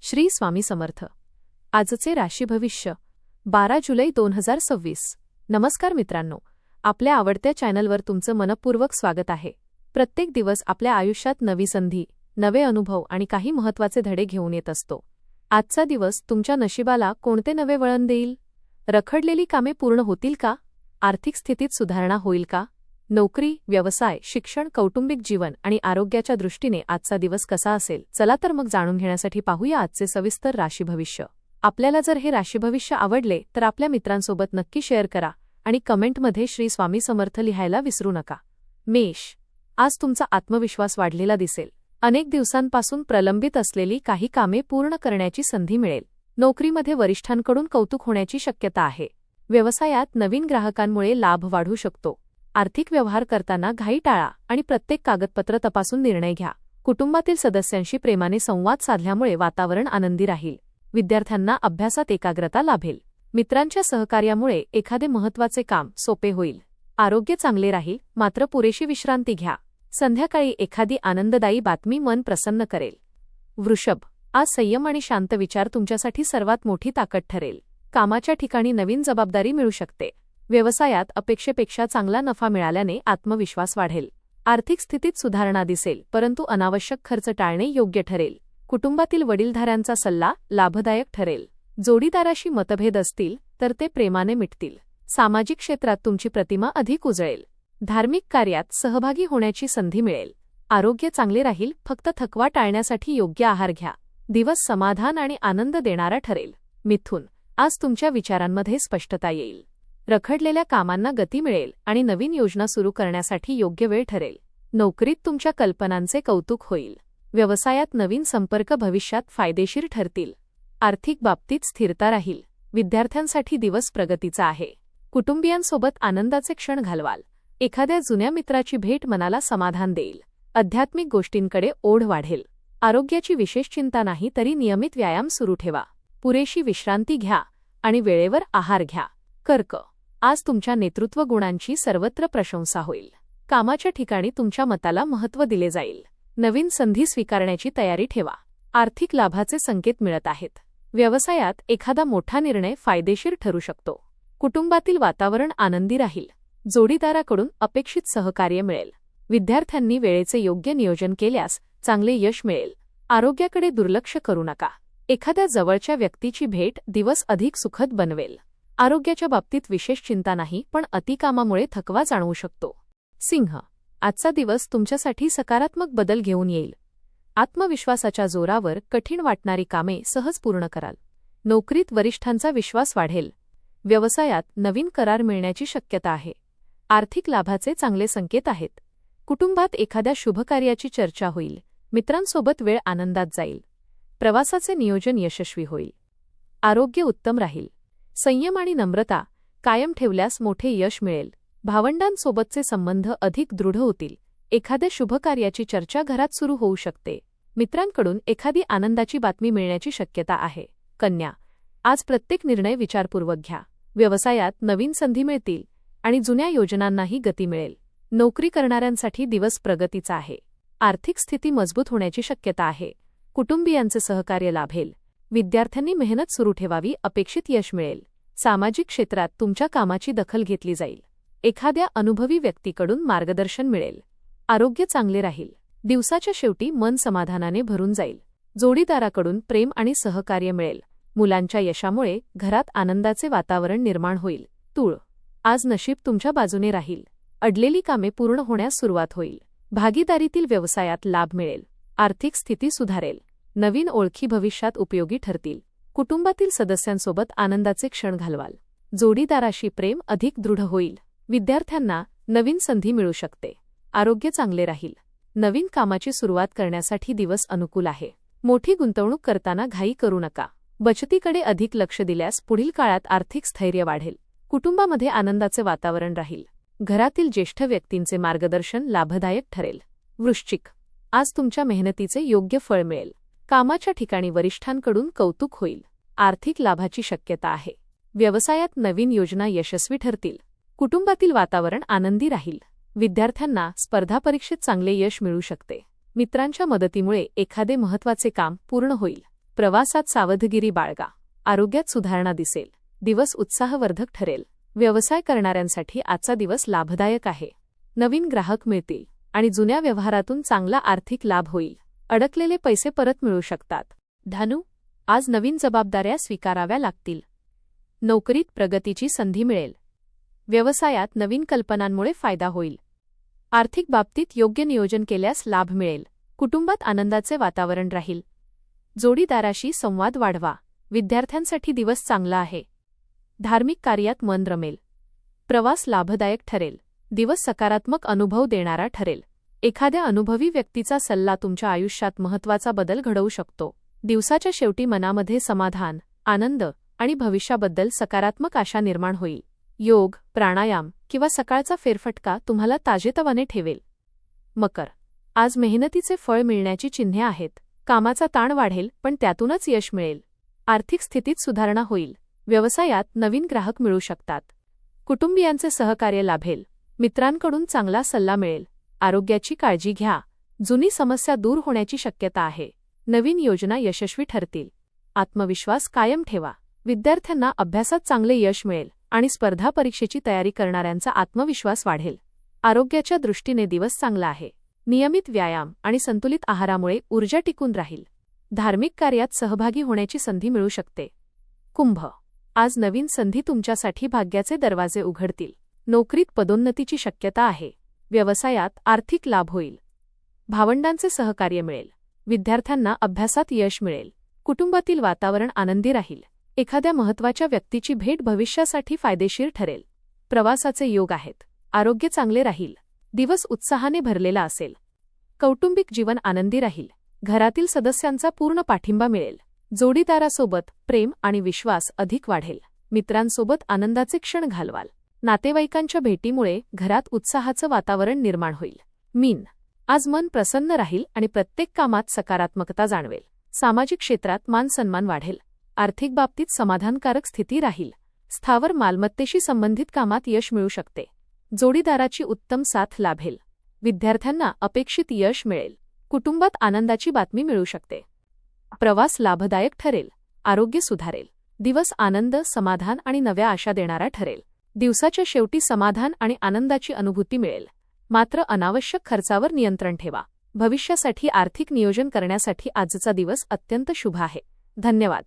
श्री स्वामी समर्थ. आजचे राशी भविष्य 12 जुलै 2026. नमस्कार मित्रांनो, आपल्या आवडत्या चॅनलवर तुमचं मनपूर्वक स्वागत आहे. प्रत्येक दिवस आपल्या आयुष्यात नवी संधी, नवे अनुभव आणि काही महत्त्वाचे धडे घेऊन येत असतो. आजचा दिवस तुमच्या नशिबाला कोणते नवे वळण देईल? रखडलेली कामे पूर्ण होतील का? आर्थिक स्थितीत सुधारणा होईल का? नोकरी, व्यवसाय, शिक्षण, कौटुंबिक जीवन आणि आरोग्याच्या दृष्टीने आजचा दिवस कसा असेल? चला तर मग जाणून घेण्यासाठी पाहूया आजचे सविस्तर राशी भविष्य. आपल्याला जर हे राशी भविष्य आवडले तर आपल्या मित्रांसोबत नक्की शेअर करा आणि कमेंटमध्ये श्री स्वामी समर्थ लिहायला विसरू नका. मेष, आज तुमचा आत्मविश्वास वाढलेला दिसेल. अनेक दिवसांपासून प्रलंबित असलेली काही कामे पूर्ण करण्याची संधी मिळेल. नोकरीमध्ये वरिष्ठांकडून कौतुक होण्याची शक्यता आहे. व्यवसायात नवीन ग्राहकांमुळे लाभ वाढू शकतो. आर्थिक व्यवहार करताना घाई टाळा आणि प्रत्येक कागदपत्र तपासून निर्णय घ्या. कुटुंबातील सदस्यांशी प्रेमाने संवाद साधल्यामुळे वातावरण आनंदी राहील. विद्यार्थ्यांना अभ्यासात एकाग्रता लाभेल. मित्रांच्या सहकार्यामुळे एखादे महत्त्वाचे काम सोपे होईल. आरोग्य चांगले राहील, मात्र पुरेशी विश्रांती घ्या. संध्याकाळी एखादी आनंददायी बातमी मन प्रसन्न करेल. वृषभ, आज संयम आणि शांत विचार तुमच्यासाठी सर्वात मोठी ताकद ठरेल. कामाच्या ठिकाणी नवीन जबाबदारी मिळू शकते. व्यवसायात अपेक्षेपेक्षा चांगला नफा मिळाल्याने आत्मविश्वास वाढेल. आर्थिक स्थितीत सुधारणा दिसेल, परंतु अनावश्यक खर्च टाळणे योग्य ठरेल. कुटुंबातील वडीलधाऱ्यांचा सल्ला लाभदायक ठरेल. जोडीदाराशी मतभेद असतील तर ते प्रेमाने मिटतील. सामाजिक क्षेत्रात तुमची प्रतिमा अधिक उजळेल. धार्मिक कार्यात सहभागी होण्याची संधी मिळेल. आरोग्य चांगले राहील, फक्त थकवा टाळण्यासाठी योग्य आहार घ्या. दिवस समाधान आणि आनंद देणारा ठरेल. मिथुन, आज तुमच्या विचारांमध्ये स्पष्टता येईल. रखडलेल्या कामांना गती मिळेल आणि नवीन योजना सुरू करण्यासाठी योग्य वेळ ठरेल. नोकरीत तुमच्या कल्पनांचे कौतुक होईल. व्यवसायात नवीन संपर्क भविष्यात फायदेशीर ठरतील. आर्थिक बाबतीत स्थिरता राहील. विद्यार्थ्यांसाठी दिवस प्रगतीचा आहे. कुटुंबियांसोबत आनंदाचे क्षण घालवाल. एखाद्या जुन्या मित्राची भेट मनाला समाधान देईल. आध्यात्मिक गोष्टींकडे ओढ वाढेल. आरोग्याची विशेष चिंता नाही तरी नियमित व्यायाम सुरू ठेवा. पुरेशी विश्रांती घ्या आणि वेळेवर आहार घ्या. कर्क, आज तुमच्या नेतृत्व गुणांची सर्वत्र प्रशंसा होईल. कामाच्या ठिकाणी तुमच्या मताला महत्त्व दिले जाईल. नवीन संधी स्वीकारण्याची तयारी ठेवा. आर्थिक लाभाचे संकेत मिळत आहेत. व्यवसायात एखादा मोठा निर्णय फायदेशीर ठरू शकतो. कुटुंबातील वातावरण आनंदी राहील. जोडीदाराकडून अपेक्षित सहकार्य मिळेल. विद्यार्थ्यांनी वेळेचे योग्य नियोजन केल्यास चांगले यश मिळेल. आरोग्याकडे दुर्लक्ष करू नका. एखाद्या जवळच्या व्यक्तीची भेट दिवस अधिक सुखद बनवेल. आरोग्याच्या बाबतीत विशेष चिंता नाही, पण अतिकामामुळे थकवा जाणवू शकतो. सिंह, आजचा दिवस तुमच्यासाठी सकारात्मक बदल घेऊन येईल. आत्मविश्वासाच्या जोरावर कठीण वाटणारी कामे सहज पूर्ण कराल. नोकरीत वरिष्ठांचा विश्वास वाढेल. व्यवसायात नवीन करार मिळण्याची शक्यता आहे. आर्थिक लाभाचे चांगले संकेत आहेत. कुटुंबात एखाद्या शुभकार्याची चर्चा होईल. मित्रांसोबत वेळ आनंदात जाईल. प्रवासाचे नियोजन यशस्वी होईल. आरोग्य उत्तम राहील. संयम आणि नम्रता कायम ठेवल्यास मोठे यश मिळेल. भावंडांसोबतचे संबंध अधिक दृढ होतील. एखाद्या शुभकार्याची चर्चा घरात सुरू होऊ शकते. मित्रांकडून एखादी आनंदाची बातमी मिळण्याची शक्यता आहे. कन्या, आज प्रत्येक निर्णय विचारपूर्वक घ्या. व्यवसायात नवीन संधी मिळतील आणि जुन्या योजनांनाही गती मिळेल. नोकरी करणाऱ्यांसाठी दिवस प्रगतीचा आहे. आर्थिक स्थिती मजबूत होण्याची शक्यता आहे. कुटुंबियांचे सहकार्य लाभेल. विद्यार्थ्यांनी मेहनत सुरू ठेवावी, अपेक्षित यश मिळेल. सामाजिक क्षेत्रात तुमच्या कामाची दखल घेतली जाईल. एखाद्या अनुभवी व्यक्तीकडून मार्गदर्शन मिळेल. आरोग्य चांगले राहील. दिवसाच्या शेवटी मन समाधानाने भरून जाईल. जोडीदाराकडून प्रेम आणि सहकार्य मिळेल. मुलांच्या यशामुळे घरात आनंदाचे वातावरण निर्माण होईल. तूळ, आज नशीब तुमच्या बाजूने राहील. अडलेली कामे पूर्ण होण्यास सुरुवात होईल. भागीदारीतील व्यवसायात लाभ मिळेल. आर्थिक स्थिती सुधारेल. नवीन ओळखी भविष्यात उपयोगी ठरतील. कुटुंबातील सदस्यांसोबत आनंदाचे क्षण घालवाल. जोडीदाराशी प्रेम अधिक दृढ होईल. विद्यार्थ्यांना नवीन संधी मिळू शकते. आरोग्य चांगले राहील. नवीन कामाची सुरुवात करण्यासाठी दिवस अनुकूल आहे. मोठी गुंतवणूक करताना घाई करू नका. बचतीकडे अधिक लक्ष दिल्यास पुढील काळात आर्थिक स्थैर्य वाढेल. कुटुंबामध्ये आनंदाचे वातावरण राहील. घरातील ज्येष्ठ व्यक्तींचे मार्गदर्शन लाभदायक ठरेल. वृश्चिक, आज तुमच्या मेहनतीचे योग्य फळ मिळेल. कामाच्या ठिकाणी वरिष्ठांकडून कौतुक होईल. आर्थिक लाभाची शक्यता आहे. व्यवसायात नवीन योजना यशस्वी ठरतील. कुटुंबातील वातावरण आनंदी राहील. विद्यार्थ्यांना स्पर्धा परीक्षेत चांगले यश मिळू शकते. मित्रांच्या मदतीमुळे एखादे महत्त्वाचे काम पूर्ण होईल. प्रवासात सावधगिरी बाळगा. आरोग्यात सुधारणा दिसेल. दिवस उत्साहवर्धक ठरेल. व्यवसाय करणाऱ्यांसाठी आजचा दिवस लाभदायक आहे. नवीन ग्राहक मिळतील आणि जुन्या व्यवहारातून चांगला आर्थिक लाभ होईल. अडकलेले पैसे परत मिळू शकतात. धनु, आज नवीन जबाबदाऱ्या स्वीकाराव्या लागतील. नोकरीत प्रगतीची संधी मिळेल. व्यवसायात नवीन कल्पनांमुळे फायदा होईल. आर्थिक बाबतीत योग्य नियोजन केल्यास लाभ मिळेल. कुटुंबात आनंदाचे वातावरण राहील. जोडीदाराशी संवाद वाढवा. विद्यार्थ्यांसाठी दिवस चांगला आहे. धार्मिक कार्यात मन रमेल. प्रवास लाभदायक ठरेल. दिवस सकारात्मक अनुभव देणारा ठरेल. एखाद्या अनुभवी व्यक्तीचा सल्ला तुमच्या आयुष्यात महत्त्वाचा बदल घडवू शकतो. दिवसाच्या शेवटी मनामध्ये समाधान, आनंद आणि भविष्याबद्दल सकारात्मक आशा निर्माण होईल. योग, प्राणायाम किंवा सकाळचा फेरफटका तुम्हाला ताजेतवाने ठेवेल. मकर, आज मेहनतीचे फळ मिळण्याची चिन्हे आहेत. कामाचा ताण वाढेल पण त्यातूनच यश मिळेल. आर्थिक स्थितीत सुधारणा होईल. व्यवसायात नवीन ग्राहक मिळू शकतात. कुटुंबियांचे सहकार्य लाभेल. मित्रांकडून चांगला सल्ला मिळेल. आरोग्याची काळजी घ्या. जुनी समस्या दूर होण्याची शक्यता आहे. नवीन योजना यशस्वी ठरतील. आत्मविश्वास कायम ठेवा. विद्यार्थ्यांना अभ्यासात चांगले यश मिळेल आणि स्पर्धा परीक्षेची तयारी करणाऱ्यांचा आत्मविश्वास वाढेल. आरोग्याच्या दृष्टीने दिवस चांगला आहे. नियमित व्यायाम आणि संतुलित आहारामुळे ऊर्जा टिकून राहील. धार्मिक कार्यात सहभागी होण्याची संधी मिळू शकते. कुंभ, आज नवीन संधी तुमच्यासाठी भाग्याचे दरवाजे उघडतील. नोकरीत पदोन्नतीची शक्यता आहे. व्यवसायात आर्थिक लाभ होईल. भावंडांचे सहकार्य मिळेल. विद्यार्थ्यांना अभ्यासात यश मिळेल. कुटुंबातील वातावरण आनंदी राहील. एखाद्या महत्त्वाच्या व्यक्तीची भेट भविष्यासाठी फायदेशीर ठरेल. प्रवासाचे योग आहेत. आरोग्य चांगले राहील. दिवस उत्साहाने भरलेला असेल. कौटुंबिक जीवन आनंदी राहील. घरातील सदस्यांचा पूर्ण पाठिंबा मिळेल. जोडीदारासोबत प्रेम आणि विश्वास अधिक वाढेल. मित्रांसोबत आनंदाचे क्षण घालवाल. नातेवाईकांच्या भेटीमुळे घरात उत्साहाचं वातावरण निर्माण होईल. मीन, आज मन प्रसन्न राहील आणि प्रत्येक कामात सकारात्मकता जाणवेल. सामाजिक क्षेत्रात मानसन्मान वाढेल. आर्थिक बाबतीत समाधानकारक स्थिती राहील. स्थावर मालमत्तेशी संबंधित कामात यश मिळू शकते. जोडीदाराची उत्तम साथ लाभेल. विद्यार्थ्यांना अपेक्षित यश मिळेल. कुटुंबात आनंदाची बातमी मिळू शकते. प्रवास लाभदायक ठरेल. आरोग्य सुधारेल. दिवस आनंद, समाधान आणि नव्या आशा देणारा ठरेल. दिवसाच्या शेवटी समाधान आणि आनंदाची अनुभूती मिळेल. मात्र अनावश्यक खर्चावर नियंत्रण ठेवा. भविष्यासाठी आर्थिक नियोजन करण्यासाठी आजचा दिवस अत्यंत शुभ आहे. धन्यवाद.